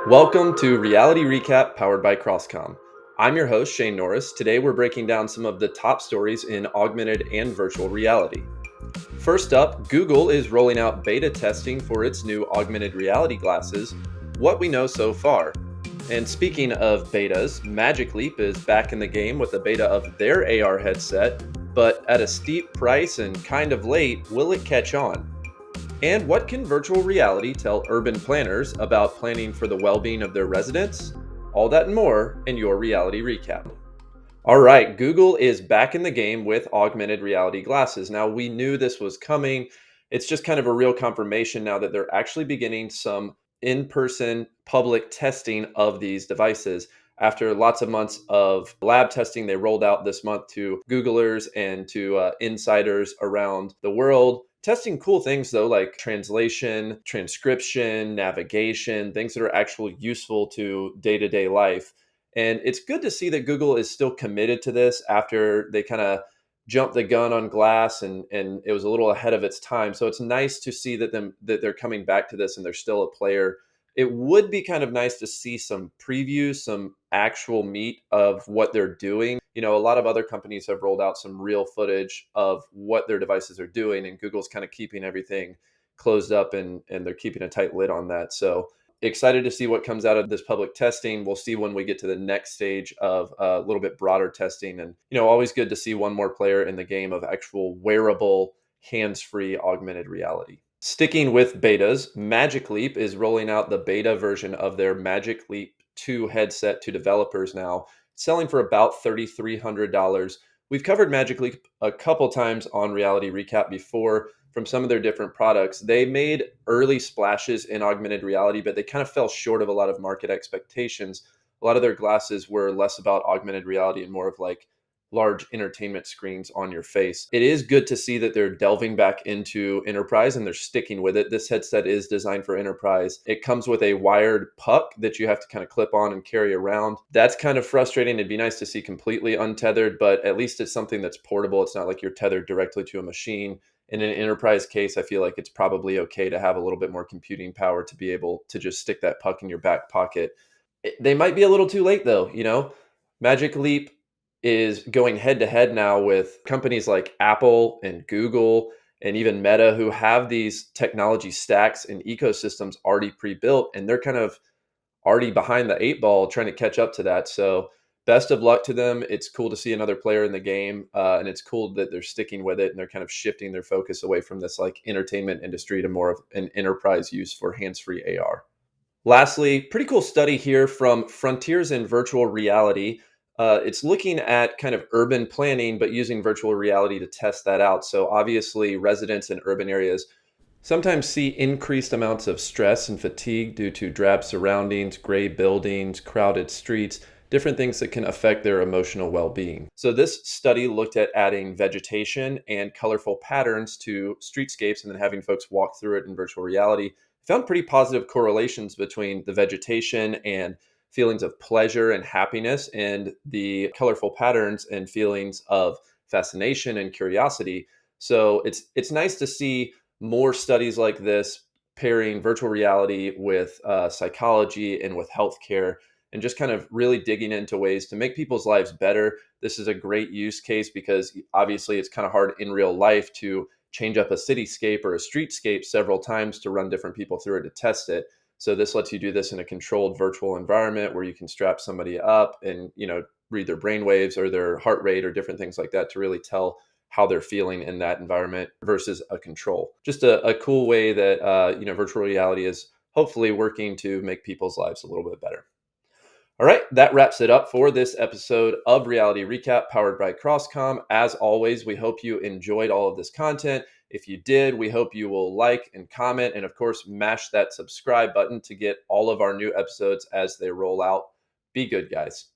Welcome to Reality Recap powered by CrossComm. I'm your host, Shane Norris. Today we're breaking down some of the top stories in augmented and virtual reality. First up, Google is rolling out beta testing for its new augmented reality glasses, what we know so far. And speaking of betas, Magic Leap is back in the game with a beta of their AR headset, but at a steep price and kind of late, will it catch on? And what can virtual reality tell urban planners about planning for the well being of their residents? All that and more in your reality recap. All right, Google is back in the game with augmented reality glasses. Now, we knew this was coming. It's just kind of a real confirmation now that they're actually beginning some in person public testing of these devices. After lots of months of lab testing, they rolled out this month to Googlers and to insiders around the world. Testing cool things though, like translation, transcription, navigation, things that are actually useful to day to day life. And it's good to see that Google is still committed to this after they kind of jumped the gun on glass and it was a little ahead of its time. So it's nice to see that they're coming back to this and they're still a player. It would be kind of nice to see some previews, some actual meat of what they're doing. You know, a lot of other companies have rolled out some real footage of what their devices are doing, and Google's kind of keeping everything closed up and they're keeping a tight lid on that. So excited to see what comes out of this public testing. We'll see when we get to the next stage of a little bit broader testing. And, always good to see one more player in the game of actual wearable, hands free augmented reality. Sticking with betas, Magic Leap is rolling out the beta version of their Magic Leap 2 headset to developers now, selling for about $3,300. We've covered Magic Leap a couple times on Reality Recap before from some of their different products. They made early splashes in augmented reality, but they kind of fell short of a lot of market expectations. A lot of their glasses were less about augmented reality and more of like large entertainment screens on your face. It is good to see that they're delving back into enterprise and they're sticking with it. This headset is designed for enterprise. It comes with a wired puck that you have to kind of clip on and carry around. That's kind of frustrating. It'd be nice to see completely untethered, but at least it's something that's portable. It's not like you're tethered directly to a machine. In an enterprise case, I feel like it's probably okay to have a little bit more computing power to be able to just stick that puck in your back pocket. They might be a little too late though. Magic Leap is going head to head now with companies like Apple and Google and even Meta, who have these technology stacks and ecosystems already pre-built, and they're kind of already behind the eight ball trying to catch up to that. So best of luck to them. It's cool to see another player in the game, and it's cool that they're sticking with it and they're kind of shifting their focus away from this like entertainment industry to more of an enterprise use for hands-free AR. Lastly, pretty cool study here from Frontiers in Virtual Reality. It's looking at kind of urban planning, but using virtual reality to test that out. So obviously, residents in urban areas sometimes see increased amounts of stress and fatigue due to drab surroundings, gray buildings, crowded streets, different things that can affect their emotional well being. So, this study looked at adding vegetation and colorful patterns to streetscapes and then having folks walk through it in virtual reality. Found pretty positive correlations between the vegetation and feelings of pleasure and happiness and the colorful patterns and feelings of fascination and curiosity. So it's nice to see more studies like this pairing virtual reality with psychology and with healthcare and just kind of really digging into ways to make people's lives better. This is a great use case because obviously it's kind of hard in real life to change up a cityscape or a streetscape several times to run different people through it to test it. So this lets you do this in a controlled virtual environment where you can strap somebody up and, read their brain waves or their heart rate or different things like that to really tell how they're feeling in that environment versus a control. Just a cool way that virtual reality is hopefully working to make people's lives a little bit better. All right, that wraps it up for this episode of Reality Recap powered by CrossComm. As always, we hope you enjoyed all of this content. If you did, we hope you will like and comment, and of course, mash that subscribe button to get all of our new episodes as they roll out. Be good, guys.